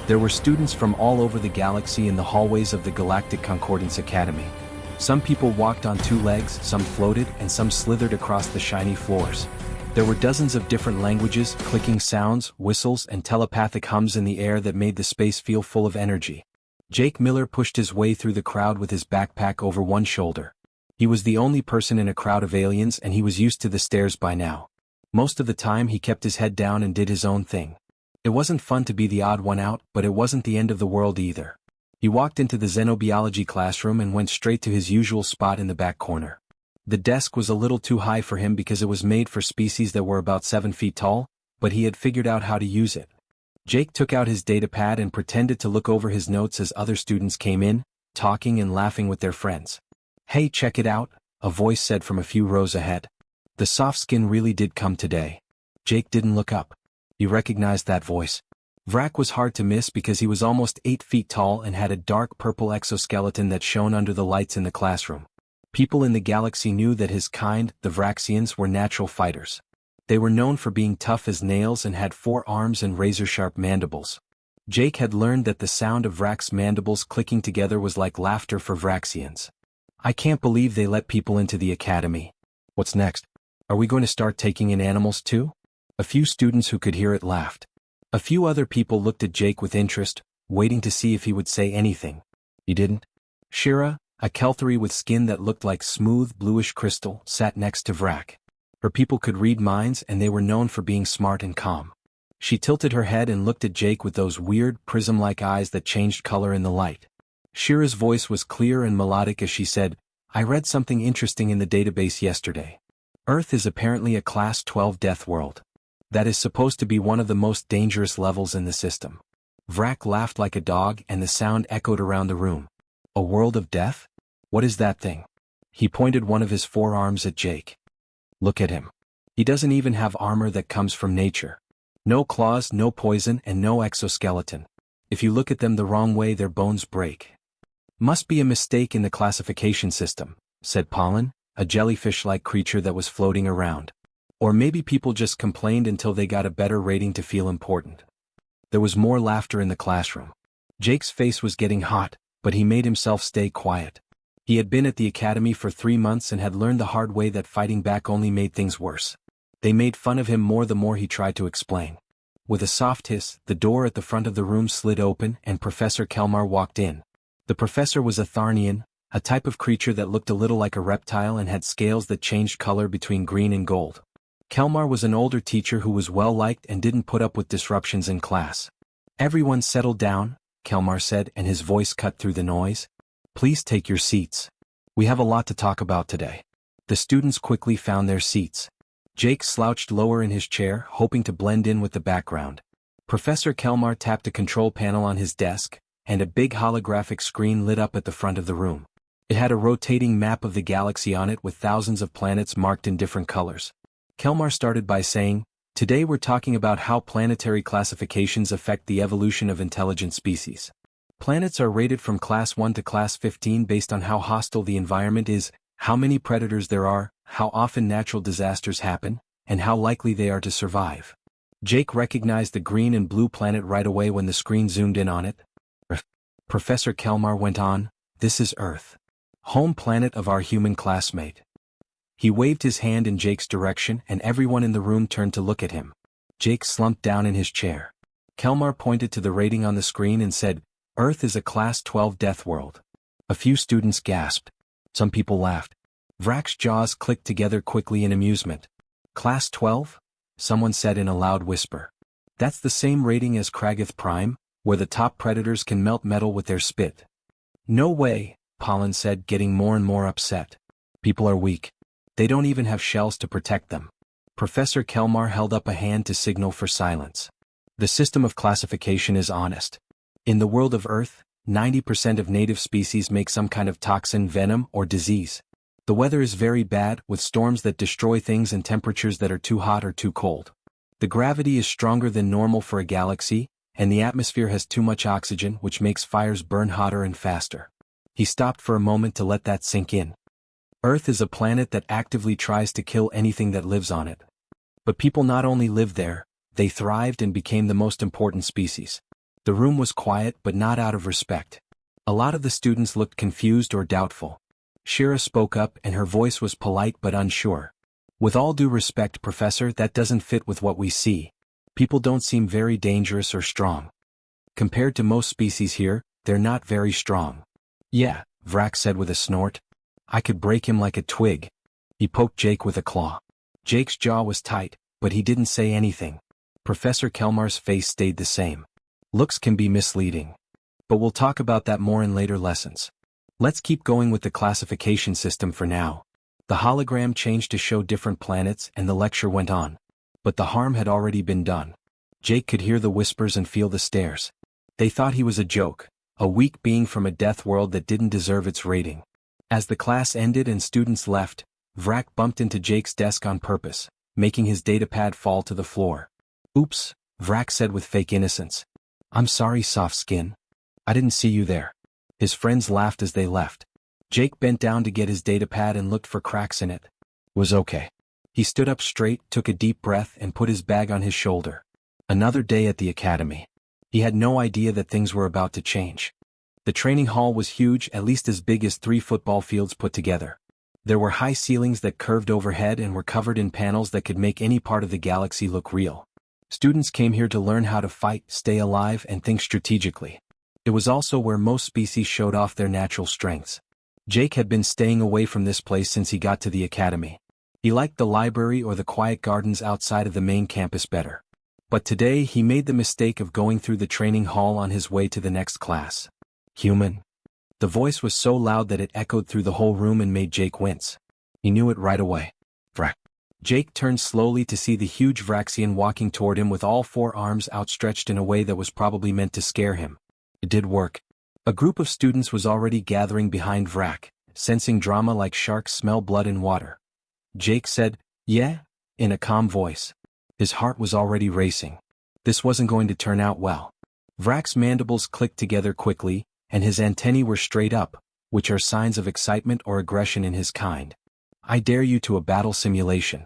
There were students from all over the galaxy in the hallways of the Galactic Concordance Academy. Some people walked on two legs, some floated, and some slithered across the shiny floors. There were dozens of different languages, clicking sounds, whistles, and telepathic hums in the air that made the space feel full of energy. Jake Miller pushed his way through the crowd with his backpack over one shoulder. He was the only person in a crowd of aliens, and he was used to the stares by now. Most of the time he kept his head down and did his own thing. It wasn't fun to be the odd one out, but it wasn't the end of the world either. He walked into the xenobiology classroom and went straight to his usual spot in the back corner. The desk was a little too high for him because it was made for species that were about 7 feet tall, but he had figured out how to use it. Jake took out his datapad and pretended to look over his notes as other students came in, talking and laughing with their friends. "Hey, check it out," a voice said from a few rows ahead. The soft skin really did come today. Jake didn't look up. He recognized that voice. Vrak was hard to miss because he was almost 8 feet tall and had a dark purple exoskeleton that shone under the lights in the classroom. People in the galaxy knew that his kind, the Vraxians, were natural fighters. They were known for being tough as nails and had 4 arms and razor-sharp mandibles. Jake had learned that the sound of Vrak's mandibles clicking together was like laughter for Vraxians. "I can't believe they let people into the academy. What's next? Are we going to start taking in animals too?" A few students who could hear it laughed. A few other people looked at Jake with interest, waiting to see if he would say anything. He didn't. Shira, a Kelthari with skin that looked like smooth bluish crystal, sat next to Vrak. Her people could read minds and they were known for being smart and calm. She tilted her head and looked at Jake with those weird, prism-like eyes that changed color in the light. Shira's voice was clear and melodic as she said, "I read something interesting in the database yesterday. Earth is apparently a Class 12 death world. That is supposed to be one of the most dangerous levels in the system." Vrak laughed like a dog and the sound echoed around the room. "A world of death? What is that thing?" He pointed one of his forearms at Jake. "Look at him. He doesn't even have armor that comes from nature. No claws, no poison, and no exoskeleton. If you look at them the wrong way, their bones break." "Must be a mistake in the classification system," said Pollen, a jellyfish-like creature that was floating around. "Or maybe people just complained until they got a better rating to feel important." There was more laughter in the classroom. Jake's face was getting hot, but he made himself stay quiet. He had been at the academy for 3 months and had learned the hard way that fighting back only made things worse. They made fun of him more the more he tried to explain. With a soft hiss, the door at the front of the room slid open and Professor Kelmar walked in. The professor was a Tharnian, a type of creature that looked a little like a reptile and had scales that changed color between green and gold. Kelmar was an older teacher who was well-liked and didn't put up with disruptions in class. "Everyone settle down," Kelmar said, and his voice cut through the noise. "Please take your seats. We have a lot to talk about today." The students quickly found their seats. Jake slouched lower in his chair, hoping to blend in with the background. Professor Kelmar tapped a control panel on his desk, and a big holographic screen lit up at the front of the room. It had a rotating map of the galaxy on it with thousands of planets marked in different colors. Kelmar started by saying, "Today we're talking about how planetary classifications affect the evolution of intelligent species. Planets are rated from Class 1 to Class 15 based on how hostile the environment is, how many predators there are, how often natural disasters happen, and how likely they are to survive." Jake recognized the green and blue planet right away when the screen zoomed in on it. Professor Kelmar went on, "This is Earth. Home planet of our human classmate." He waved his hand in Jake's direction and everyone in the room turned to look at him. Jake slumped down in his chair. Kelmar pointed to the rating on the screen and said, "Earth is a Class 12 death world." A few students gasped. Some people laughed. Vrak's jaws clicked together quickly in amusement. "Class 12? Someone said in a loud whisper. "That's the same rating as Kragath Prime, where the top predators can melt metal with their spit." "No way," Pollen said, getting more and more upset. "People are weak. They don't even have shells to protect them." Professor Kelmar held up a hand to signal for silence. "The system of classification is honest. In the world of Earth, 90% of native species make some kind of toxin, venom, or disease. The weather is very bad, with storms that destroy things and temperatures that are too hot or too cold. The gravity is stronger than normal for a galaxy, and the atmosphere has too much oxygen, which makes fires burn hotter and faster." He stopped for a moment to let that sink in. Earth is a planet that actively tries to kill anything that lives on it. But people not only lived there, they thrived and became the most important species. The room was quiet but not out of respect. A lot of the students looked confused or doubtful. Shira spoke up and her voice was polite but unsure. With all due respect, Professor, that doesn't fit with what we see. People don't seem very dangerous or strong. Compared to most species here, they're not very strong. Yeah, Vrak said with a snort. I could break him like a twig. He poked Jake with a claw. Jake's jaw was tight, but he didn't say anything. Professor Kelmar's face stayed the same. Looks can be misleading. But we'll talk about that more in later lessons. Let's keep going with the classification system for now. The hologram changed to show different planets and the lecture went on. But the harm had already been done. Jake could hear the whispers and feel the stares. They thought he was a joke, a weak being from a death world that didn't deserve its rating. As the class ended and students left, Vrak bumped into Jake's desk on purpose, making his datapad fall to the floor. Oops, Vrak said with fake innocence. I'm sorry, soft skin. I didn't see you there. His friends laughed as they left. Jake bent down to get his datapad and looked for cracks in it. Was okay. He stood up straight, took a deep breath and put his bag on his shoulder. Another day at the academy. He had no idea that things were about to change. The training hall was huge, at least as big as 3 football fields put together. There were high ceilings that curved overhead and were covered in panels that could make any part of the galaxy look real. Students came here to learn how to fight, stay alive, and think strategically. It was also where most species showed off their natural strengths. Jake had been staying away from this place since he got to the academy. He liked the library or the quiet gardens outside of the main campus better. But today he made the mistake of going through the training hall on his way to the next class. Human. The voice was so loud that it echoed through the whole room and made Jake wince. He knew it right away. Vrak. Jake turned slowly to see the huge Vraxian walking toward him with all 4 arms outstretched in a way that was probably meant to scare him. It did work. A group of students was already gathering behind Vrak, sensing drama like sharks smell blood in water. Jake said, "Yeah," in a calm voice. His heart was already racing. This wasn't going to turn out well. Vrak's mandibles clicked together quickly, and his antennae were straight up, which are signs of excitement or aggression in his kind. I dare you to a battle simulation.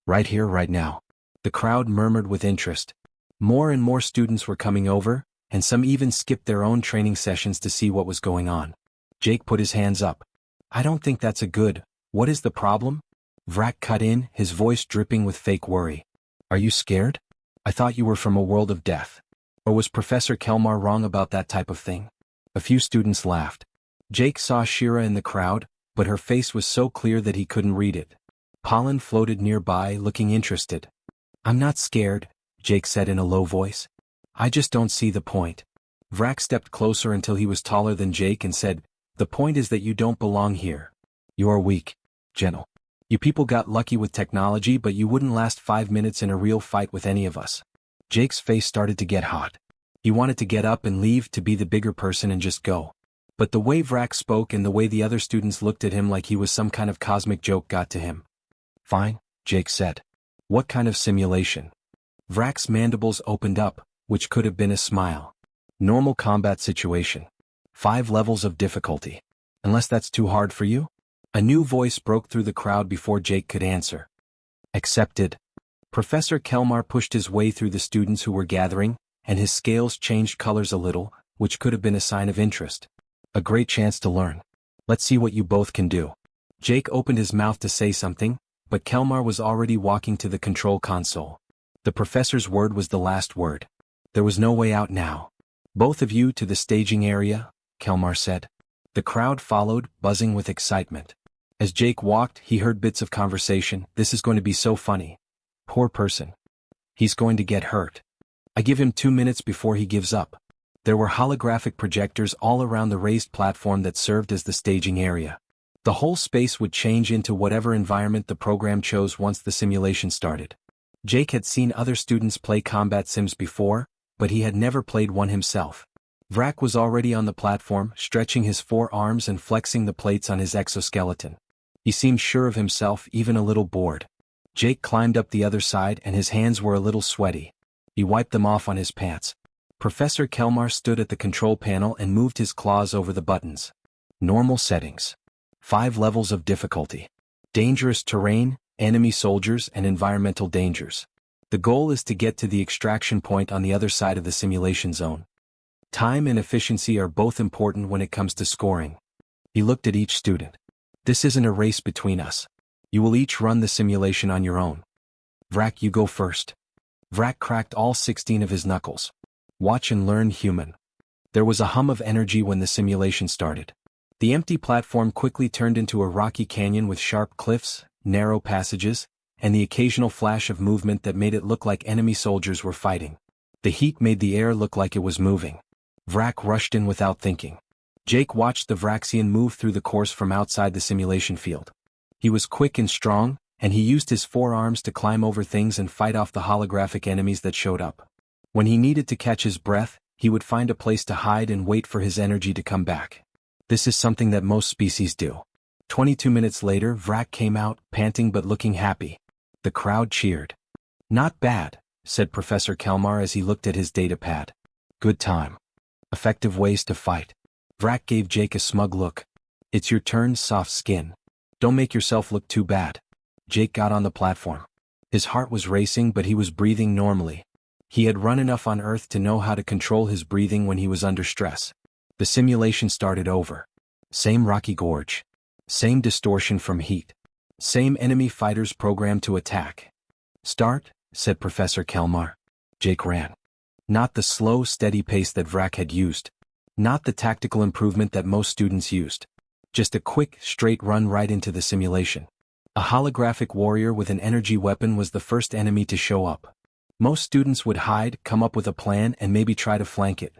Right here, right now. The crowd murmured with interest. More and more students were coming over, and some even skipped their own training sessions to see what was going on. Jake put his hands up. I don't think that's a good. What is the problem? Vrak cut in, his voice dripping with fake worry. Are you scared? I thought you were from a world of death. Or was Professor Kelmar wrong about that type of thing? A few students laughed. Jake saw Shira in the crowd, but her face was so clear that he couldn't read it. Pollen floated nearby, looking interested. I'm not scared, Jake said in a low voice. I just don't see the point. Vrak stepped closer until he was taller than Jake and said, The point is that you don't belong here. You are weak. Gentle. You people got lucky with technology, but you wouldn't last 5 minutes in a real fight with any of us. Jake's face started to get hot. He wanted to get up and leave, to be the bigger person and just go. But the way Vrak spoke and the way the other students looked at him like he was some kind of cosmic joke got to him. Fine, Jake said. What kind of simulation? Vrak's mandibles opened up, which could have been a smile. Normal combat situation. 5 levels of difficulty. Unless that's too hard for you? A new voice broke through the crowd before Jake could answer. Accepted. Professor Kelmar pushed his way through the students who were gathering, and his scales changed colors a little, which could have been a sign of interest. A great chance to learn. Let's see what you both can do. Jake opened his mouth to say something, but Kelmar was already walking to the control console. The professor's word was the last word. There was no way out now. Both of you to the staging area, Kelmar said. The crowd followed, buzzing with excitement. As Jake walked, he heard bits of conversation. This is going to be so funny. Poor person. He's going to get hurt. I give him 2 minutes before he gives up. There were holographic projectors all around the raised platform that served as the staging area. The whole space would change into whatever environment the program chose once the simulation started. Jake had seen other students play combat sims before, but he had never played one himself. Vrak was already on the platform, stretching his 4 arms and flexing the plates on his exoskeleton. He seemed sure of himself, even a little bored. Jake climbed up the other side and his hands were a little sweaty. He wiped them off on his pants. Professor Kelmar stood at the control panel and moved his claws over the buttons. Normal settings. 5 levels of difficulty. Dangerous terrain, enemy soldiers, and environmental dangers. The goal is to get to the extraction point on the other side of the simulation zone. Time and efficiency are both important when it comes to scoring. He looked at each student. This isn't a race between us. You will each run the simulation on your own. Vrak, you go first. Vrak cracked all 16 of his knuckles. Watch and learn, human. There was a hum of energy when the simulation started. The empty platform quickly turned into a rocky canyon with sharp cliffs, narrow passages, and the occasional flash of movement that made it look like enemy soldiers were fighting. The heat made the air look like it was moving. Vrak rushed in without thinking. Jake watched the Vraxian move through the course from outside the simulation field. He was quick and strong, and he used his forearms to climb over things and fight off the holographic enemies that showed up. When he needed to catch his breath, he would find a place to hide and wait for his energy to come back. This is something that most species do. 22 minutes later, Vrak came out, panting but looking happy. The crowd cheered. Not bad, said Professor Kelmar as he looked at his datapad. Good time. Effective ways to fight. Vrak gave Jake a smug look. It's your turn, soft skin. Don't make yourself look too bad. Jake got on the platform. His heart was racing, but he was breathing normally. He had run enough on Earth to know how to control his breathing when he was under stress. The simulation started over. Same rocky gorge. Same distortion from heat. Same enemy fighters programmed to attack. Start, said Professor Kelmar. Jake ran. Not the slow, steady pace that Vrak had used. Not the tactical improvement that most students used. Just a quick, straight run right into the simulation. A holographic warrior with an energy weapon was the first enemy to show up. Most students would hide, come up with a plan, and maybe try to flank it.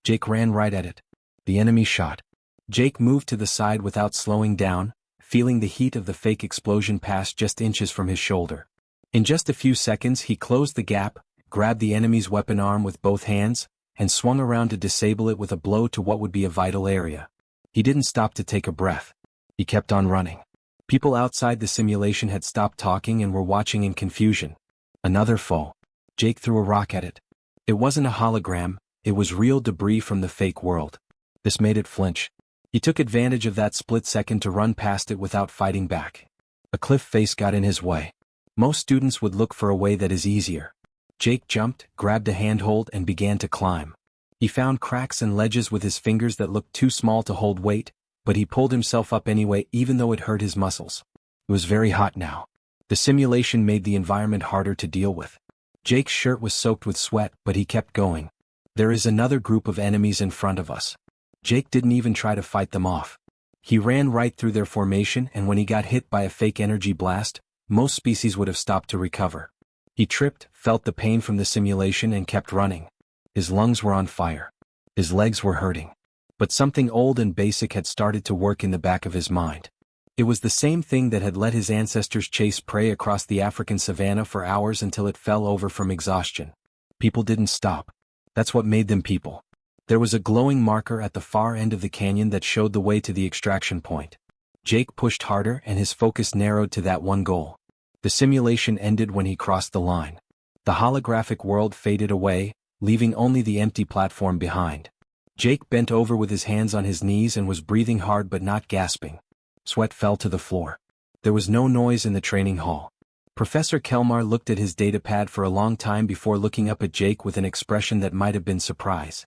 Jake ran right at it. The enemy shot. Jake moved to the side without slowing down, feeling the heat of the fake explosion pass just inches from his shoulder. In just a few seconds he closed the gap, grabbed the enemy's weapon arm with both hands, and swung around to disable it with a blow to what would be a vital area. He didn't stop to take a breath. He kept on running. People outside the simulation had stopped talking and were watching in confusion. Another foe. Jake threw a rock at it. It wasn't a hologram, it was real debris from the fake world. This made it flinch. He took advantage of that split second to run past it without fighting back. A cliff face got in his way. Most students would look for a way that is easier. Jake jumped, grabbed a handhold and began to climb. He found cracks and ledges with his fingers that looked too small to hold weight, but he pulled himself up anyway even though it hurt his muscles. It was very hot now. The simulation made the environment harder to deal with. Jake's shirt was soaked with sweat, but he kept going. There is another group of enemies in front of us. Jake didn't even try to fight them off. He ran right through their formation, and when he got hit by a fake energy blast, most species would have stopped to recover. He tripped, felt the pain from the simulation and kept running. His lungs were on fire. His legs were hurting. But something old and basic had started to work in the back of his mind. It was the same thing that had let his ancestors chase prey across the African savanna for hours until it fell over from exhaustion. People didn't stop. That's what made them people. There was a glowing marker at the far end of the canyon that showed the way to the extraction point. Jake pushed harder and his focus narrowed to that one goal. The simulation ended when he crossed the line. The holographic world faded away, leaving only the empty platform behind. Jake bent over with his hands on his knees and was breathing hard but not gasping. Sweat fell to the floor. There was no noise in the training hall. Professor Kelmar looked at his datapad for a long time before looking up at Jake with an expression that might have been surprise.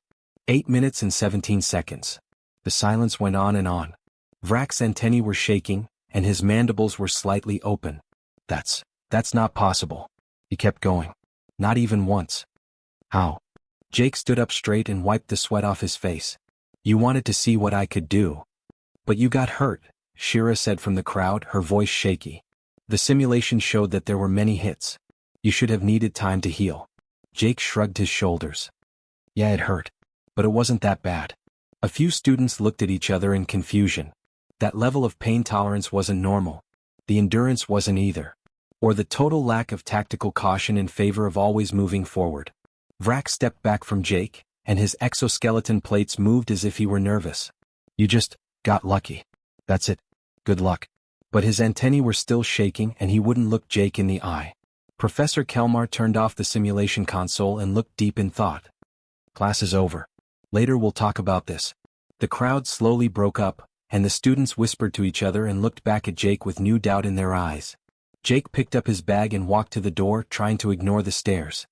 8 minutes and 17 seconds. The silence went on and on. Vrak's antennae were shaking, and his mandibles were slightly open. That's not possible. He kept going. Not even once. How? Jake stood up straight and wiped the sweat off his face. You wanted to see what I could do. But you got hurt, Shira said from the crowd, her voice shaky. The simulation showed that there were many hits. You should have needed time to heal. Jake shrugged his shoulders. Yeah, it hurt. But it wasn't that bad. A few students looked at each other in confusion. That level of pain tolerance wasn't normal. The endurance wasn't either. Or the total lack of tactical caution in favor of always moving forward. Vrak stepped back from Jake, and his exoskeleton plates moved as if he were nervous. You just got lucky. That's it. Good luck. But his antennae were still shaking and he wouldn't look Jake in the eye. Professor Kelmar turned off the simulation console and looked deep in thought. Class is over. Later we'll talk about this. The crowd slowly broke up, and the students whispered to each other and looked back at Jake with new doubt in their eyes. Jake picked up his bag and walked to the door, trying to ignore the stares.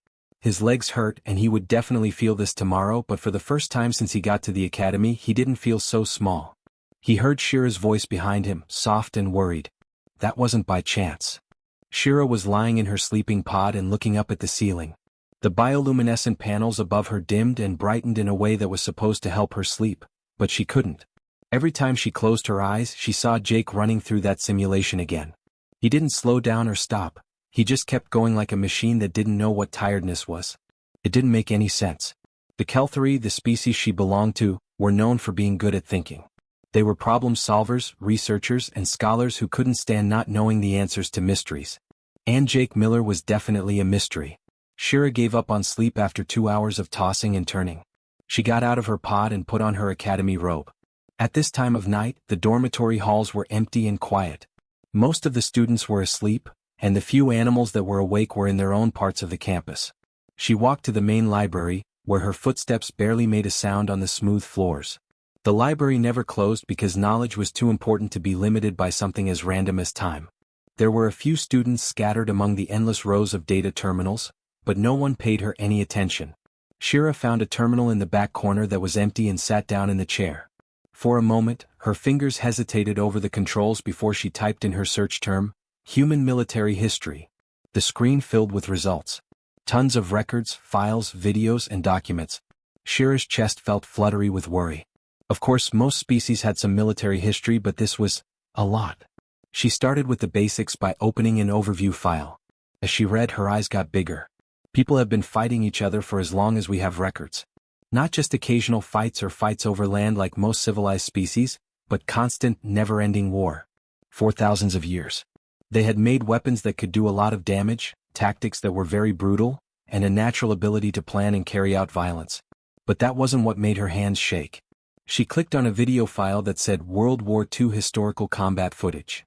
His legs hurt and he would definitely feel this tomorrow, but for the first time since he got to the academy he didn't feel so small. He heard Shira's voice behind him, soft and worried. That wasn't by chance. Shira was lying in her sleeping pod and looking up at the ceiling. The bioluminescent panels above her dimmed and brightened in a way that was supposed to help her sleep, but she couldn't. Every time she closed her eyes she saw Jake running through that simulation again. He didn't slow down or stop. He just kept going like a machine that didn't know what tiredness was. It didn't make any sense. The Kelthari, the species she belonged to, were known for being good at thinking. They were problem solvers, researchers, and scholars who couldn't stand not knowing the answers to mysteries. And Jake Miller was definitely a mystery. Shira gave up on sleep after 2 hours of tossing and turning. She got out of her pod and put on her academy robe. At this time of night, the dormitory halls were empty and quiet. Most of the students were asleep, and the few animals that were awake were in their own parts of the campus. She walked to the main library, where her footsteps barely made a sound on the smooth floors. The library never closed because knowledge was too important to be limited by something as random as time. There were a few students scattered among the endless rows of data terminals, but no one paid her any attention. Shira found a terminal in the back corner that was empty and sat down in the chair. For a moment, her fingers hesitated over the controls before she typed in her search term, Human Military History. The screen filled with results. Tons of records, files, videos, and documents. Shira's chest felt fluttery with worry. Of course, most species had some military history, but this was a lot. She started with the basics by opening an overview file. As she read, her eyes got bigger. People have been fighting each other for as long as we have records. Not just occasional fights or fights over land like most civilized species, but constant, never-ending war. For thousands of years. They had made weapons that could do a lot of damage, tactics that were very brutal, and a natural ability to plan and carry out violence. But that wasn't what made her hands shake. She clicked on a video file that said World War II historical combat footage.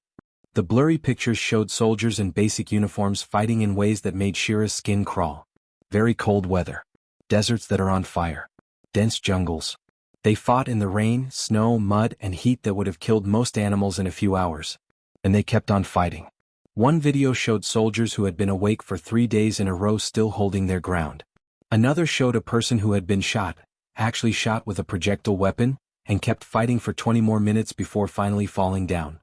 The blurry pictures showed soldiers in basic uniforms fighting in ways that made Shira's skin crawl. Very cold weather. Deserts that are on fire. Dense jungles. They fought in the rain, snow, mud, and heat that would have killed most animals in a few hours. And they kept on fighting. One video showed soldiers who had been awake for 3 days in a row still holding their ground. Another showed a person who had been shot, actually shot with a projectile weapon, and kept fighting for 20 more minutes before finally falling down.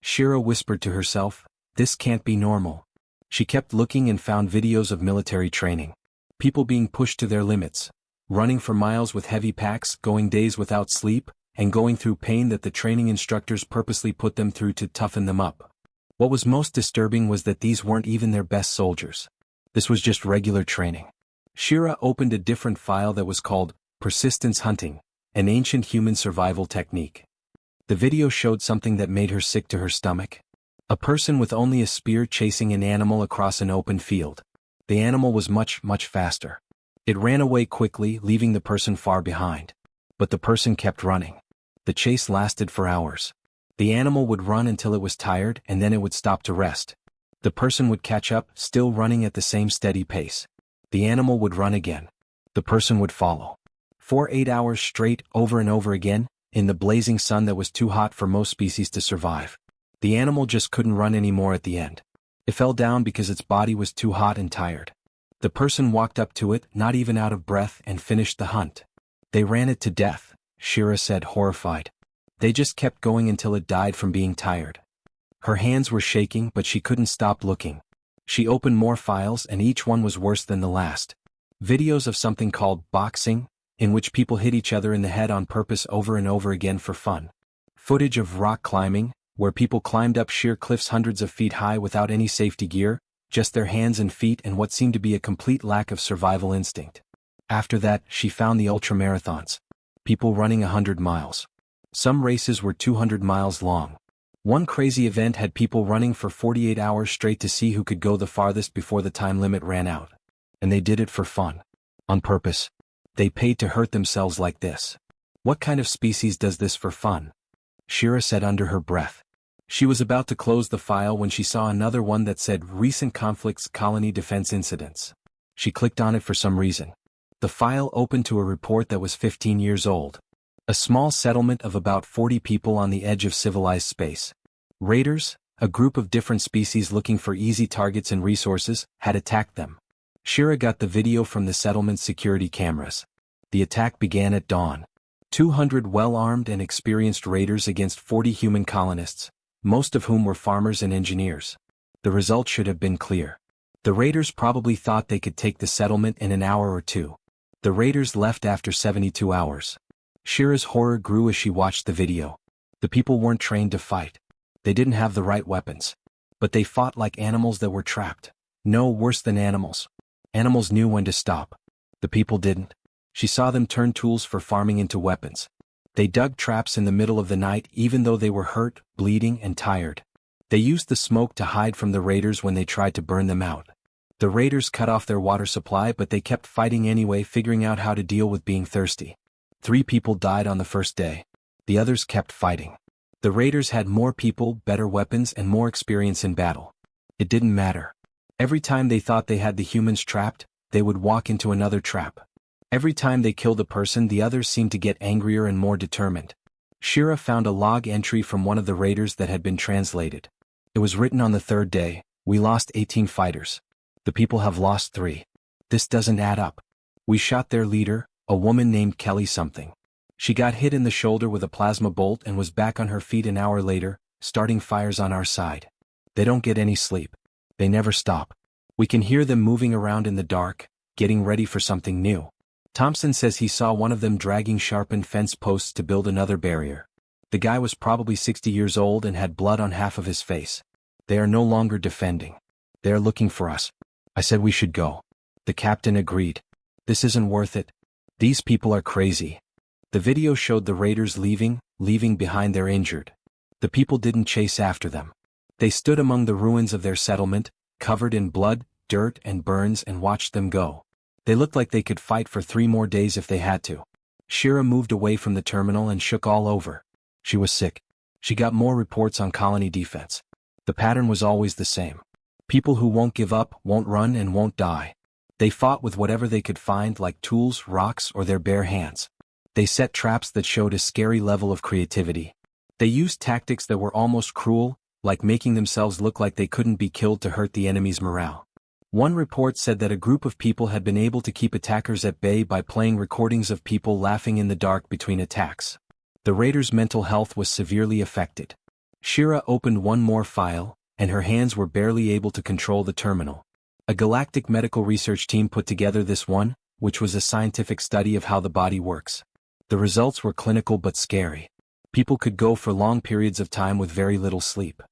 Shira whispered to herself, "This can't be normal." She kept looking and found videos of military training. People being pushed to their limits. Running for miles with heavy packs, going days without sleep, and going through pain that the training instructors purposely put them through to toughen them up. What was most disturbing was that these weren't even their best soldiers. This was just regular training. Shira opened a different file that was called Persistence Hunting, an ancient human survival technique. The video showed something that made her sick to her stomach. A person with only a spear chasing an animal across an open field. The animal was much, much faster. It ran away quickly, leaving the person far behind. But the person kept running. The chase lasted for hours. The animal would run until it was tired and then it would stop to rest. The person would catch up, still running at the same steady pace. The animal would run again. The person would follow. For 8 hours straight, over and over again, in the blazing sun that was too hot for most species to survive. The animal just couldn't run anymore at the end. It fell down because its body was too hot and tired. The person walked up to it, not even out of breath, and finished the hunt. They ran it to death, Shira said, horrified. They just kept going until it died from being tired. Her hands were shaking, but she couldn't stop looking. She opened more files and each one was worse than the last. Videos of something called boxing, in which people hit each other in the head on purpose over and over again for fun. Footage of rock climbing, where people climbed up sheer cliffs hundreds of feet high without any safety gear, just their hands and feet and what seemed to be a complete lack of survival instinct. After that, she found the ultramarathons. People running 100 miles. Some races were 200 miles long. One crazy event had people running for 48 hours straight to see who could go the farthest before the time limit ran out. And they did it for fun. On purpose. They paid to hurt themselves like this. What kind of species does this for fun? Shira said under her breath. She was about to close the file when she saw another one that said Recent Conflicts Colony Defense Incidents. She clicked on it for some reason. The file opened to a report that was 15 years old. A small settlement of about 40 people on the edge of civilized space. Raiders, a group of different species looking for easy targets and resources, had attacked them. Shira got the video from the settlement's security cameras. The attack began at dawn. 200 well-armed and experienced raiders against 40 human colonists, most of whom were farmers and engineers. The result should have been clear. The raiders probably thought they could take the settlement in an hour or two. The raiders left after 72 hours. Shira's horror grew as she watched the video. The people weren't trained to fight. They didn't have the right weapons. But they fought like animals that were trapped. No, worse than animals. Animals knew when to stop. The people didn't. She saw them turn tools for farming into weapons. They dug traps in the middle of the night even though they were hurt, bleeding, and tired. They used the smoke to hide from the raiders when they tried to burn them out. The raiders cut off their water supply, but they kept fighting anyway, figuring out how to deal with being thirsty. 3 people died on the first day. The others kept fighting. The raiders had more people, better weapons, and more experience in battle. It didn't matter. Every time they thought they had the humans trapped, they would walk into another trap. Every time they killed a person, the others seemed to get angrier and more determined. Shira found a log entry from one of the raiders that had been translated. It was written on the 3rd day, "We lost 18 fighters. The people have lost 3. This doesn't add up. We shot their leader, a woman named Kelly something. She got hit in the shoulder with a plasma bolt and was back on her feet an hour later, starting fires on our side. They don't get any sleep. They never stop. We can hear them moving around in the dark, getting ready for something new." Thompson says he saw one of them dragging sharpened fence posts to build another barrier. The guy was probably 60 years old and had blood on half of his face. They are no longer defending. They are looking for us. I said we should go. The captain agreed. This isn't worth it. These people are crazy. The video showed the raiders leaving behind their injured. The people didn't chase after them. They stood among the ruins of their settlement, covered in blood, dirt, and burns, and watched them go. They looked like they could fight for 3 more days if they had to. Shira moved away from the terminal and shook all over. She was sick. She got more reports on colony defense. The pattern was always the same. People who won't give up, won't run, and won't die. They fought with whatever they could find, like tools, rocks, or their bare hands. They set traps that showed a scary level of creativity. They used tactics that were almost cruel, like making themselves look like they couldn't be killed to hurt the enemy's morale. One report said that a group of people had been able to keep attackers at bay by playing recordings of people laughing in the dark between attacks. The raiders' mental health was severely affected. Shira opened one more file, and her hands were barely able to control the terminal. A galactic medical research team put together this one, which was a scientific study of how the body works. The results were clinical but scary. People could go for long periods of time with very little sleep.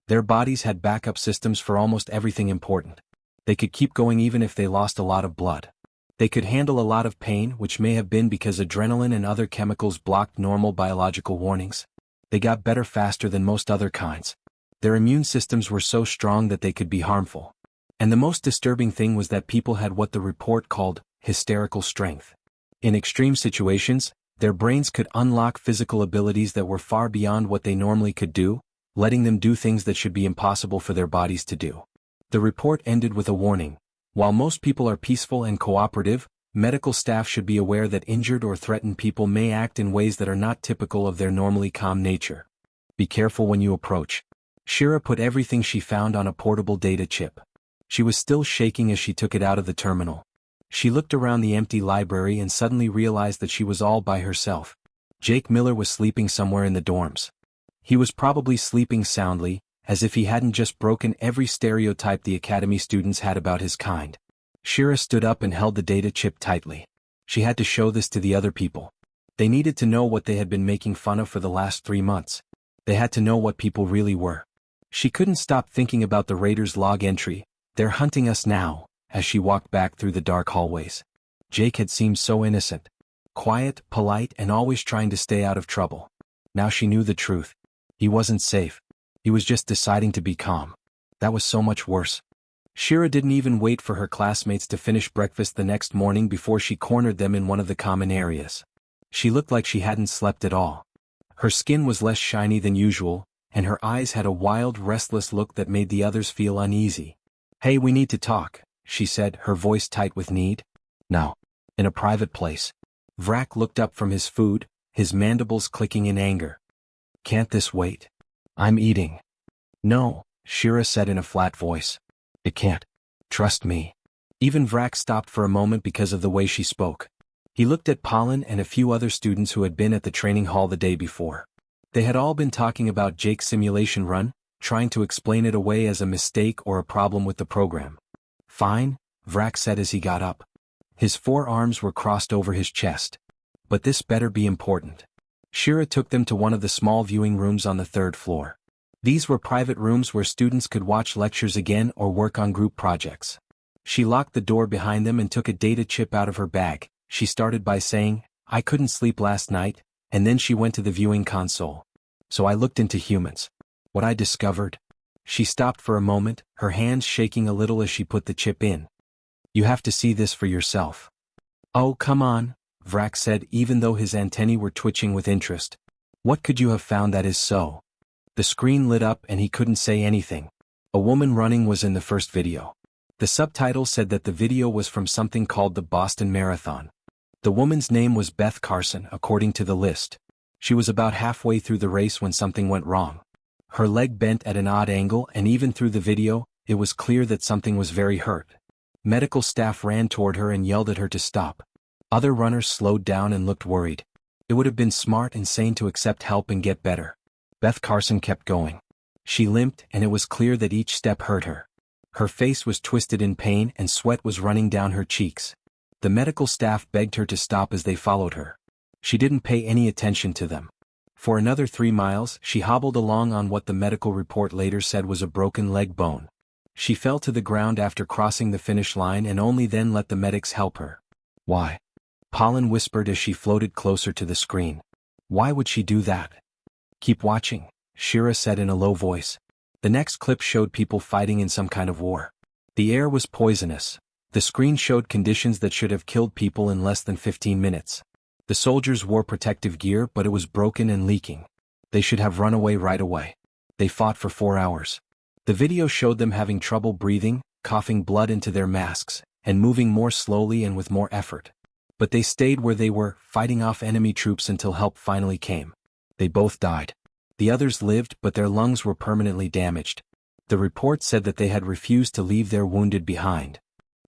Their bodies had backup systems for almost everything important. They could keep going even if they lost a lot of blood. They could handle a lot of pain, which may have been because adrenaline and other chemicals blocked normal biological warnings. They got better faster than most other kinds. Their immune systems were so strong that they could be harmful. And the most disturbing thing was that people had what the report called hysterical strength. In extreme situations, their brains could unlock physical abilities that were far beyond what they normally could do, letting them do things that should be impossible for their bodies to do. The report ended with a warning. While most people are peaceful and cooperative, medical staff should be aware that injured or threatened people may act in ways that are not typical of their normally calm nature. Be careful when you approach. Shira put everything she found on a portable data chip. She was still shaking as she took it out of the terminal. She looked around the empty library and suddenly realized that she was all by herself. Jake Miller was sleeping somewhere in the dorms. He was probably sleeping soundly, as if he hadn't just broken every stereotype the academy students had about his kind. Shira stood up and held the data chip tightly. She had to show this to the other people. They needed to know what they had been making fun of for the last 3 months. They had to know what people really were. She couldn't stop thinking about the raiders' log entry, "They're hunting us now," as she walked back through the dark hallways. Jake had seemed so innocent. Quiet, polite, and always trying to stay out of trouble. Now she knew the truth. He wasn't safe. He was just deciding to be calm. That was so much worse. Shira didn't even wait for her classmates to finish breakfast the next morning before she cornered them in one of the common areas. She looked like she hadn't slept at all. Her skin was less shiny than usual, and her eyes had a wild, restless look that made the others feel uneasy. "Hey, we need to talk," she said, her voice tight with need. "No. In a private place." Vrak looked up from his food, his mandibles clicking in anger. "Can't this wait? I'm eating." "No," Shira said in a flat voice. "It can't. Trust me." Even Vrak stopped for a moment because of the way she spoke. He looked at Pollen and a few other students who had been at the training hall the day before. They had all been talking about Jake's simulation run, trying to explain it away as a mistake or a problem with the program. Fine, Vrak said as he got up. His forearms were crossed over his chest. But this better be important. Shira took them to one of the small viewing rooms on the third floor. These were private rooms where students could watch lectures again or work on group projects. She locked the door behind them and took a data chip out of her bag. She started by saying, "I couldn't sleep last night," and then she went to the viewing console. So I looked into humans. What I discovered? She stopped for a moment, her hands shaking a little as she put the chip in. "You have to see this for yourself." "Oh, come on," Vrak said, even though his antennae were twitching with interest. "What could you have found that is so?" The screen lit up and he couldn't say anything. A woman running was in the first video. The subtitle said that the video was from something called the Boston Marathon. The woman's name was Beth Carson, according to the list. She was about halfway through the race when something went wrong. Her leg bent at an odd angle, and even through the video, it was clear that something was very hurt. Medical staff ran toward her and yelled at her to stop. Other runners slowed down and looked worried. It would have been smart and sane to accept help and get better. Beth Carson kept going. She limped, and it was clear that each step hurt her. Her face was twisted in pain and sweat was running down her cheeks. The medical staff begged her to stop as they followed her. She didn't pay any attention to them. For another 3 miles, she hobbled along on what the medical report later said was a broken leg bone. She fell to the ground after crossing the finish line and only then let the medics help her. "Why?" Pollen whispered as she floated closer to the screen. "Why would she do that?" "Keep watching," Shira said in a low voice. The next clip showed people fighting in some kind of war. The air was poisonous. The screen showed conditions that should have killed people in less than 15 minutes. The soldiers wore protective gear, but it was broken and leaking. They should have run away right away. They fought for 4 hours. The video showed them having trouble breathing, coughing blood into their masks, and moving more slowly and with more effort. But they stayed where they were, fighting off enemy troops until help finally came. They both died. The others lived, but their lungs were permanently damaged. The report said that they had refused to leave their wounded behind.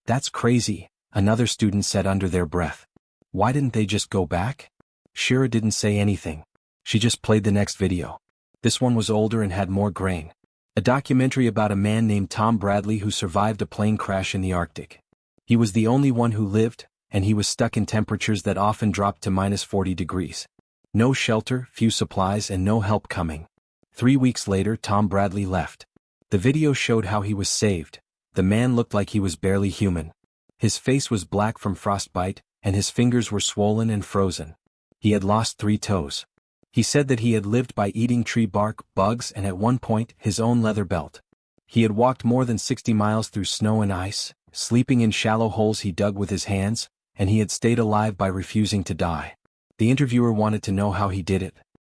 "That's crazy," another student said under their breath. "Why didn't they just go back?" Shira didn't say anything. She just played the next video. This one was older and had more grain. A documentary about a man named Tom Bradley who survived a plane crash in the Arctic. He was the only one who lived, and he was stuck in temperatures that often dropped to -40 degrees. No shelter, few supplies, and no help coming. 3 weeks later, Tom Bradley left. The video showed how he was saved. The man looked like he was barely human. His face was black from frostbite, and his fingers were swollen and frozen. He had lost 3 toes. He said that he had lived by eating tree bark, bugs, and at one point, his own leather belt. He had walked more than 60 miles through snow and ice, sleeping in shallow holes he dug with his hands, and he had stayed alive by refusing to die. The interviewer wanted to know how he did it.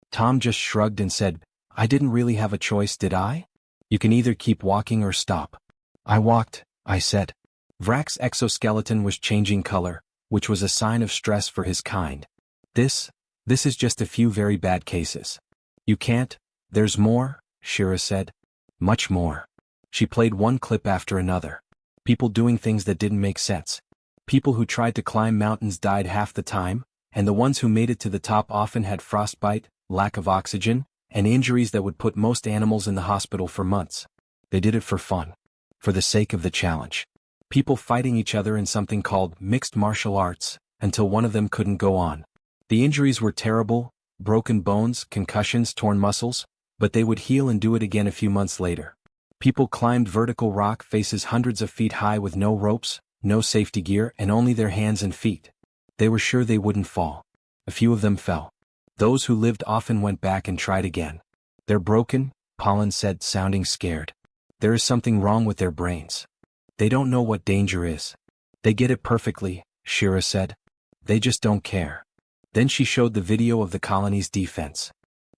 Tom just shrugged and said, "I didn't really have a choice, did I? You can either keep walking or stop." "I walked," I said. Vrak's exoskeleton was changing color, which was a sign of stress for his kind. This is just a few very bad cases. "You can't, there's more," Shira said. "Much more." She played one clip after another. People doing things that didn't make sense. People who tried to climb mountains died half the time, and the ones who made it to the top often had frostbite, lack of oxygen, and injuries that would put most animals in the hospital for months. They did it for fun. For the sake of the challenge. People fighting each other in something called mixed martial arts, until one of them couldn't go on. The injuries were terrible, broken bones, concussions, torn muscles, but they would heal and do it again a few months later. People climbed vertical rock faces hundreds of feet high with no ropes, no safety gear, and only their hands and feet. They were sure they wouldn't fall. A few of them fell. Those who lived often went back and tried again. "They're broken," Pollen said, sounding scared. "There is something wrong with their brains. They don't know what danger is." "They get it perfectly," Shira said. "They just don't care." Then she showed the video of the colony's defense.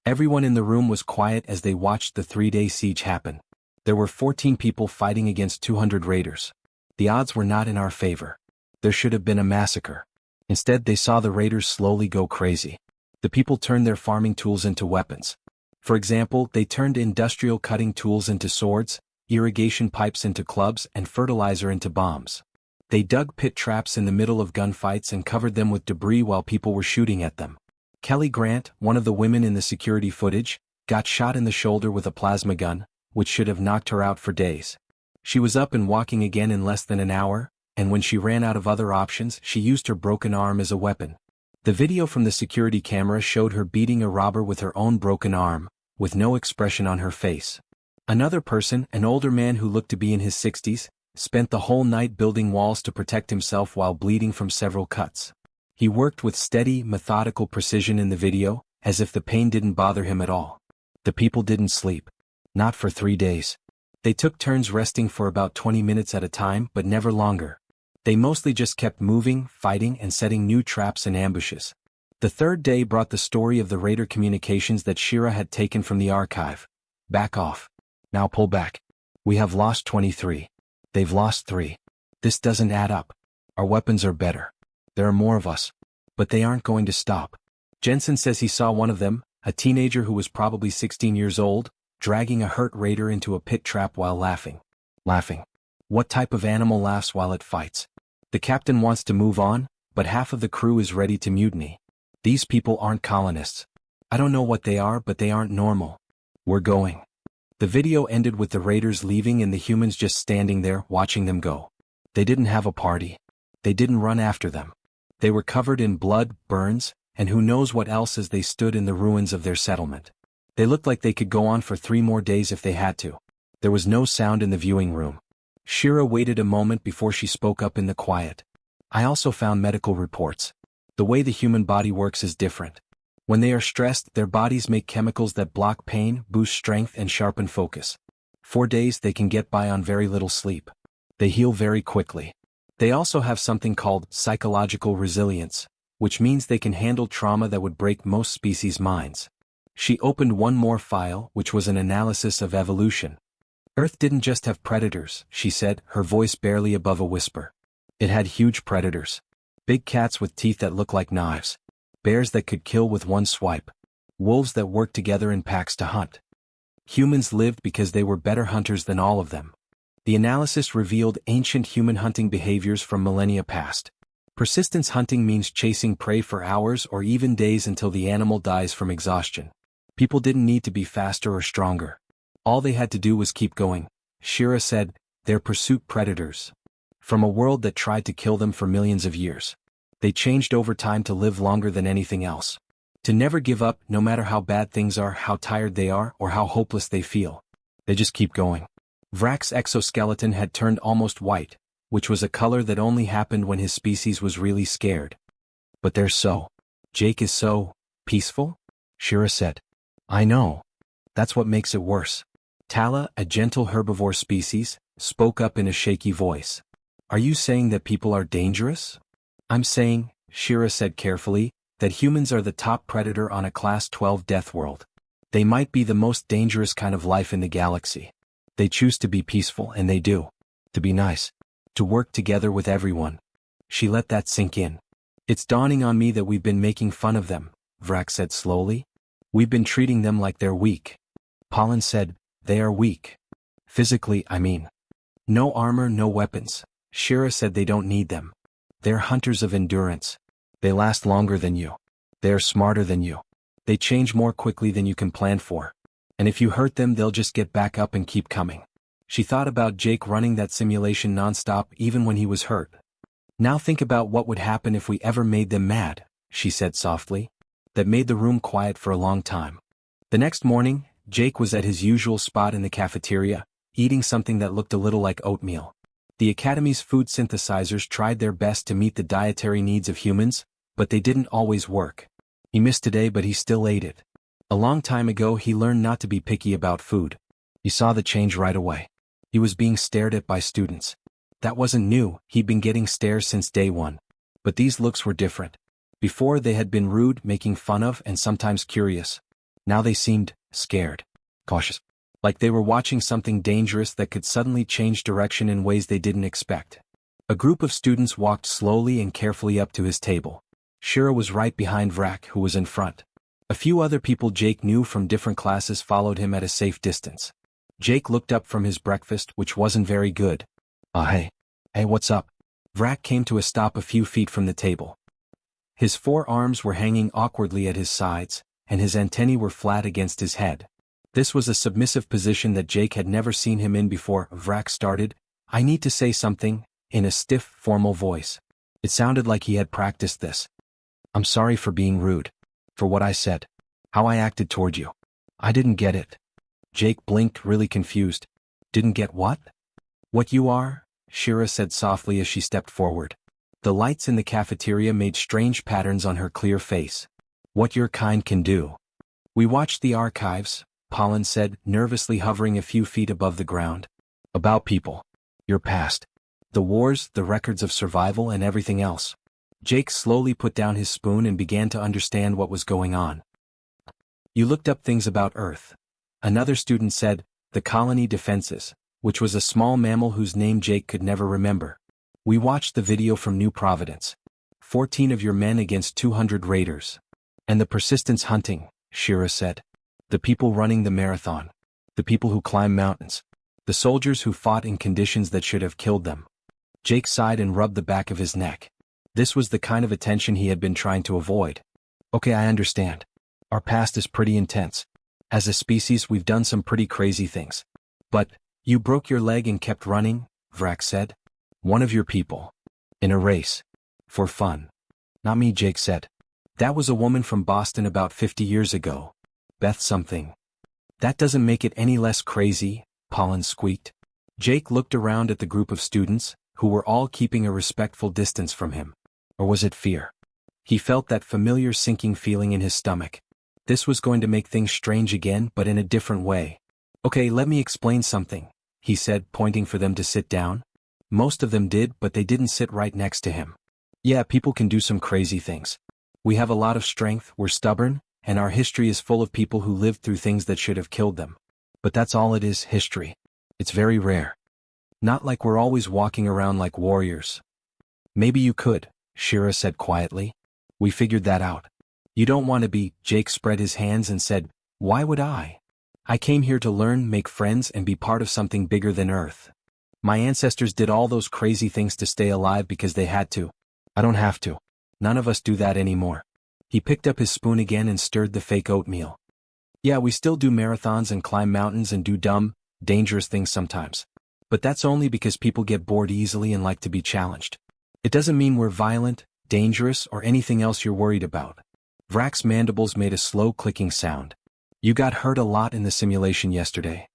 Everyone in the room was quiet as they watched the 3-day siege happen. There were 14 people fighting against 200 raiders. The odds were not in our favor. There should have been a massacre. Instead, they saw the raiders slowly go crazy. The people turned their farming tools into weapons. For example, they turned industrial cutting tools into swords, irrigation pipes into clubs, and fertilizer into bombs. They dug pit traps in the middle of gunfights and covered them with debris while people were shooting at them. Kelly Grant, one of the women in the security footage, got shot in the shoulder with a plasma gun, which should have knocked her out for days. She was up and walking again in less than an hour, and when she ran out of other options, she used her broken arm as a weapon. The video from the security camera showed her beating a robber with her own broken arm, with no expression on her face. Another person, an older man who looked to be in his 60s, spent the whole night building walls to protect himself while bleeding from several cuts. He worked with steady, methodical precision in the video, as if the pain didn't bother him at all. The people didn't sleep. Not for 3 days. They took turns resting for about 20 minutes at a time, but never longer. They mostly just kept moving, fighting, and setting new traps and ambushes. The third day brought the story of the Raider communications that Shira had taken from the archive. Back off. Now pull back. We have lost 23. They've lost 3. This doesn't add up. Our weapons are better. There are more of us. But they aren't going to stop. Jensen says he saw one of them, a teenager who was probably 16 years old, dragging a hurt raider into a pit trap while laughing. Laughing. What type of animal laughs while it fights? The captain wants to move on, but half of the crew is ready to mutiny. These people aren't colonists. I don't know what they are, but they aren't normal. We're going. The video ended with the raiders leaving and the humans just standing there watching them go. They didn't have a party. They didn't run after them. They were covered in blood, burns, and who knows what else as they stood in the ruins of their settlement. They looked like they could go on for 3 more days if they had to. There was no sound in the viewing room. Shira waited a moment before she spoke up in the quiet. I also found medical reports. The way the human body works is different. When they are stressed, their bodies make chemicals that block pain, boost strength, and sharpen focus. 4 days they can get by on very little sleep. They heal very quickly. They also have something called psychological resilience, which means they can handle trauma that would break most species' minds. She opened one more file, which was an analysis of evolution. Earth didn't just have predators, she said, her voice barely above a whisper. It had huge predators. Big cats with teeth that look like knives. Bears that could kill with one swipe. Wolves that worked together in packs to hunt. Humans lived because they were better hunters than all of them. The analysis revealed ancient human hunting behaviors from millennia past. Persistence hunting means chasing prey for hours or even days until the animal dies from exhaustion. People didn't need to be faster or stronger. All they had to do was keep going. Shira said, they're pursuit predators. From a world that tried to kill them for millions of years. They changed over time to live longer than anything else. To never give up, no matter how bad things are, how tired they are, or how hopeless they feel. They just keep going. Vrak's exoskeleton had turned almost white, which was a color that only happened when his species was really scared. But they're so. Jake is so peaceful? Shira said. I know. That's what makes it worse. Tala, a gentle herbivore species, spoke up in a shaky voice. Are you saying that people are dangerous? I'm saying, Shira said carefully, that humans are the top predator on a Class 12 death world. They might be the most dangerous kind of life in the galaxy. They choose to be peaceful, and they do. To be nice. To work together with everyone. She let that sink in. It's dawning on me that we've been making fun of them, Vrak said slowly. We've been treating them like they're weak. Pollen said, they are weak. Physically, I mean. No armor, no weapons. Shira said they don't need them. They're hunters of endurance. They last longer than you. They're smarter than you. They change more quickly than you can plan for. And if you hurt them, they'll just get back up and keep coming. She thought about Jake running that simulation nonstop even when he was hurt. Now think about what would happen if we ever made them mad, she said softly. That made the room quiet for a long time. The next morning, Jake was at his usual spot in the cafeteria, eating something that looked a little like oatmeal. The Academy's food synthesizers tried their best to meet the dietary needs of humans, but they didn't always work. He missed today, but he still ate it. A long time ago he learned not to be picky about food. He saw the change right away. He was being stared at by students. That wasn't new, he'd been getting stares since day one. But these looks were different. Before they had been rude, making fun of, and sometimes curious. Now they seemed scared. Cautious. Like they were watching something dangerous that could suddenly change direction in ways they didn't expect. A group of students walked slowly and carefully up to his table. Shira was right behind Vrak, who was in front. A few other people Jake knew from different classes followed him at a safe distance. Jake looked up from his breakfast, which wasn't very good. Hey, what's up? Vrak came to a stop a few feet from the table. His forearms were hanging awkwardly at his sides, and his antennae were flat against his head. This was a submissive position that Jake had never seen him in before. Vrak started, "I need to say something," in a stiff, formal voice. It sounded like he had practiced this. "I'm sorry for being rude. For what I said. How I acted toward you. I didn't get it." Jake blinked, really confused. "Didn't get what?" "What you are," Shira said softly as she stepped forward. The lights in the cafeteria made strange patterns on her clear face. "What your kind can do." "We watched the archives," Pollen said, nervously hovering a few feet above the ground. "About people. Your past. The wars, the records of survival and everything else." Jake slowly put down his spoon and began to understand what was going on. "You looked up things about Earth." Another student said, "The colony defenses," which was a small mammal whose name Jake could never remember. "We watched the video from New Providence. 14 of your men against 200 raiders. And the persistence hunting," Shira said. "The people running the marathon. The people who climb mountains. The soldiers who fought in conditions that should have killed them." Jake sighed and rubbed the back of his neck. This was the kind of attention he had been trying to avoid. "Okay, I understand. Our past is pretty intense. As a species, we've done some pretty crazy things. But, you broke your leg and kept running," Vrak said. "One of your people. In a race. For fun." "Not me," Jake said. "That was a woman from Boston about 50 years ago. Beth something." "That doesn't make it any less crazy," Pollen squeaked. Jake looked around at the group of students, who were all keeping a respectful distance from him. Or was it fear? He felt that familiar sinking feeling in his stomach. This was going to make things strange again, but in a different way. "Okay, let me explain something," he said, pointing for them to sit down. Most of them did, but they didn't sit right next to him. "Yeah, people can do some crazy things. We have a lot of strength, we're stubborn, and our history is full of people who lived through things that should have killed them. But that's all it is, history. It's very rare. Not like we're always walking around like warriors." "Maybe you could," Shira said quietly. "We figured that out. You don't want to be," Jake spread his hands and said, "Why would I? I came here to learn, make friends and be part of something bigger than Earth. My ancestors did all those crazy things to stay alive because they had to. I don't have to. None of us do that anymore." He picked up his spoon again and stirred the fake oatmeal. "Yeah, we still do marathons and climb mountains and do dumb, dangerous things sometimes. But that's only because people get bored easily and like to be challenged. It doesn't mean we're violent, dangerous or anything else you're worried about." Vrak's mandibles made a slow clicking sound. "You got hurt a lot in the simulation yesterday.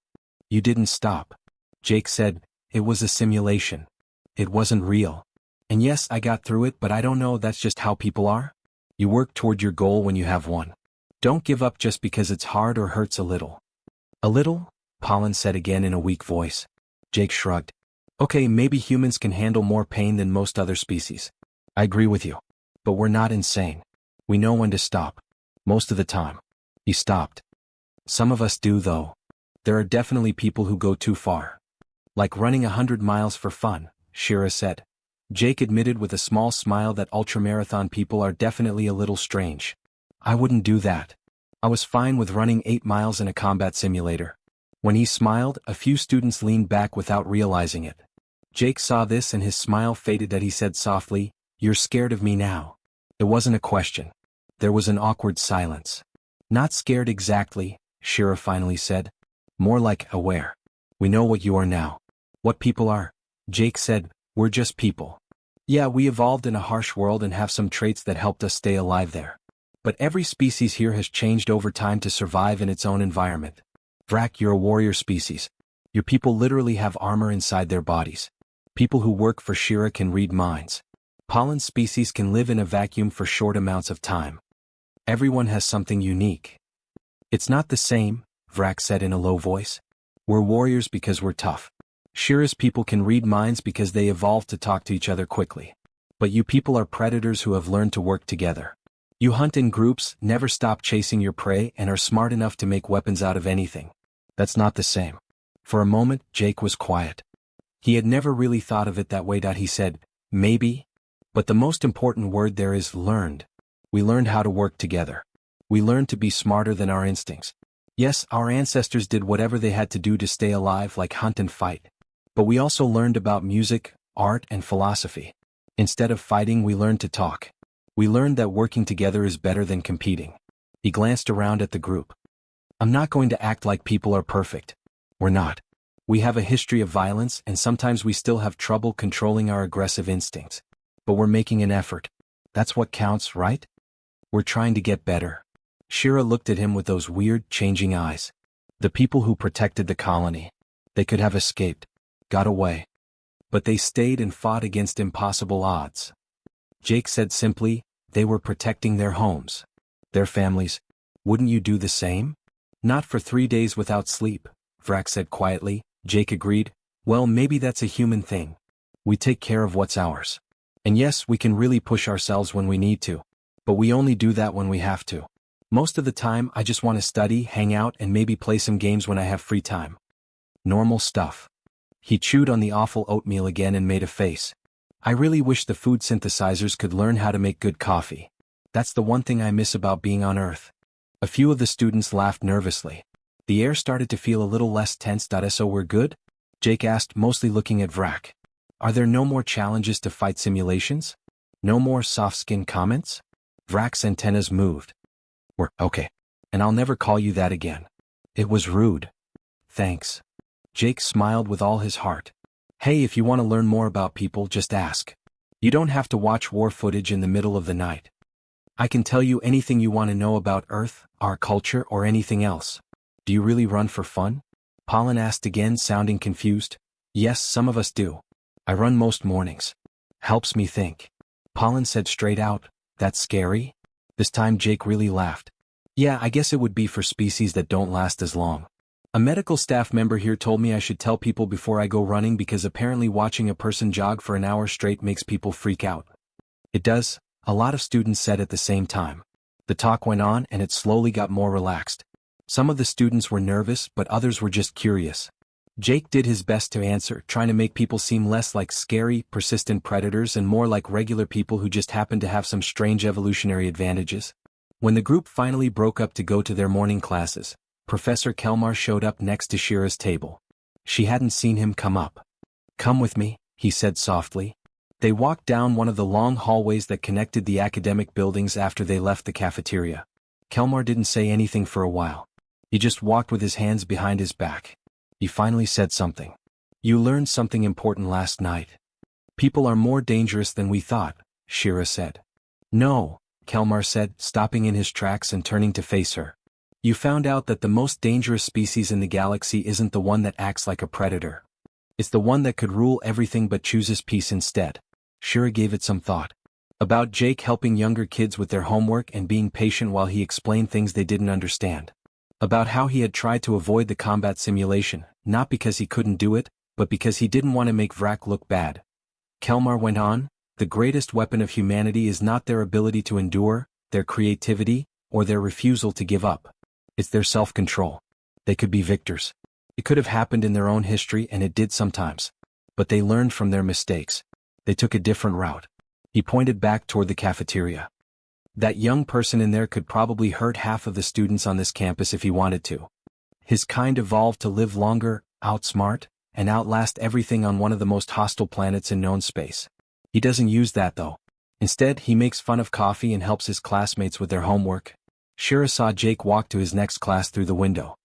You didn't stop." Jake said, "It was a simulation. It wasn't real. And yes, I got through it, but I don't know, that's just how people are. You work toward your goal when you have one. Don't give up just because it's hard or hurts a little." "A little?" Pollen said again in a weak voice. Jake shrugged. "Okay, maybe humans can handle more pain than most other species. I agree with you. But we're not insane. We know when to stop. Most of the time." He stopped. "Some of us do, though. There are definitely people who go too far. Like running 100 miles for fun," Shira said. Jake admitted with a small smile that ultramarathon people are definitely a little strange. "I wouldn't do that. I was fine with running 8 miles in a combat simulator." When he smiled, a few students leaned back without realizing it. Jake saw this and his smile faded as he said softly, "You're scared of me now." It wasn't a question. There was an awkward silence. "Not scared exactly," Shira finally said. "More like aware. We know what you are now. What people are." Jake said, "We're just people. Yeah, we evolved in a harsh world and have some traits that helped us stay alive there. But every species here has changed over time to survive in its own environment. Vrak, you're a warrior species. Your people literally have armor inside their bodies. People who work for Shira can read minds. Pollen species can live in a vacuum for short amounts of time. Everyone has something unique." "It's not the same," Vrak said in a low voice. "We're warriors because we're tough. Shira's people can read minds because they evolved to talk to each other quickly. But you people are predators who have learned to work together. You hunt in groups, never stop chasing your prey and are smart enough to make weapons out of anything. That's not the same." For a moment, Jake was quiet. He had never really thought of it that way. He said, "Maybe. But the most important word there is learned. We learned how to work together. We learned to be smarter than our instincts. Yes, our ancestors did whatever they had to do to stay alive, like hunt and fight. But we also learned about music, art, and philosophy. Instead of fighting, we learned to talk. We learned that working together is better than competing. He glanced around at the group. I'm not going to act like people are perfect. We're not. We have a history of violence, and sometimes we still have trouble controlling our aggressive instincts. But we're making an effort. That's what counts, right? We're trying to get better. Shira looked at him with those weird, changing eyes. The people who protected the colony. They could have escaped, got away. But they stayed and fought against impossible odds. Jake said simply, they were protecting their homes. Their families. Wouldn't you do the same? Not for 3 days without sleep, Vrak said quietly. Jake agreed. Well, maybe that's a human thing. We take care of what's ours. And yes, we can really push ourselves when we need to. But we only do that when we have to. Most of the time, I just want to study, hang out, and maybe play some games when I have free time. Normal stuff. He chewed on the awful oatmeal again and made a face. I really wish the food synthesizers could learn how to make good coffee. That's the one thing I miss about being on Earth. A few of the students laughed nervously. The air started to feel a little less tense. So we're good? Jake asked, mostly looking at Vrak. Are there no more challenges to fight simulations? No more soft-skin comments? Vrak's antennas moved. We're okay. And I'll never call you that again. It was rude. Thanks. Jake smiled with all his heart. Hey, if you want to learn more about people, just ask. You don't have to watch war footage in the middle of the night. I can tell you anything you want to know about Earth, our culture, or anything else. Do you really run for fun? Pollen asked again, sounding confused. Yes, some of us do. I run most mornings. Helps me think. Pollen said straight out, that's scary? This time Jake really laughed. Yeah, I guess it would be for species that don't last as long. A medical staff member here told me I should tell people before I go running because apparently watching a person jog for an hour straight makes people freak out. It does, a lot of students said at the same time. The talk went on and it slowly got more relaxed. Some of the students were nervous, but others were just curious. Jake did his best to answer, trying to make people seem less like scary, persistent predators and more like regular people who just happened to have some strange evolutionary advantages. When the group finally broke up to go to their morning classes, Professor Kelmar showed up next to Shira's table. She hadn't seen him come up. Come with me, he said softly. They walked down one of the long hallways that connected the academic buildings after they left the cafeteria. Kelmar didn't say anything for a while. He just walked with his hands behind his back. He finally said something. You learned something important last night. People are more dangerous than we thought, Shira said. No, Kelmar said, stopping in his tracks and turning to face her. You found out that the most dangerous species in the galaxy isn't the one that acts like a predator. It's the one that could rule everything but chooses peace instead. Shira gave it some thought. About Jake helping younger kids with their homework and being patient while he explained things they didn't understand. About how he had tried to avoid the combat simulation, not because he couldn't do it, but because he didn't want to make Vrak look bad. Kelmar went on, the greatest weapon of humanity is not their ability to endure, their creativity, or their refusal to give up. It's their self-control. They could be victors. It could have happened in their own history and it did sometimes. But they learned from their mistakes. They took a different route. He pointed back toward the cafeteria. That young person in there could probably hurt half of the students on this campus if he wanted to. His kind evolved to live longer, outsmart, and outlast everything on one of the most hostile planets in known space. He doesn't use that though. Instead, he makes fun of coffee and helps his classmates with their homework. Shira saw Jake walk to his next class through the window.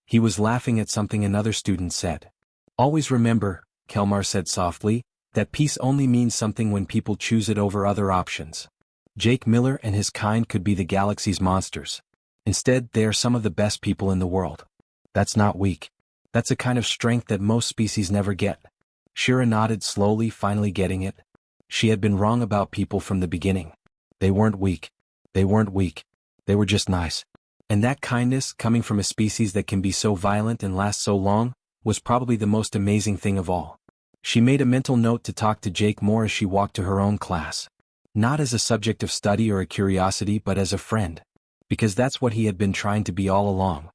He was laughing at something another student said. Always remember, Kelmar said softly, that peace only means something when people choose it over other options. Jake Miller and his kind could be the galaxy's monsters. Instead, they are some of the best people in the world. That's not weak. That's a kind of strength that most species never get. Shira nodded slowly, finally getting it. She had been wrong about people from the beginning. They weren't weak. They weren't weak. They were just nice. And that kindness, coming from a species that can be so violent and last so long, was probably the most amazing thing of all. She made a mental note to talk to Jake more as she walked to her own class. Not as a subject of study or a curiosity but as a friend. Because that's what he had been trying to be all along.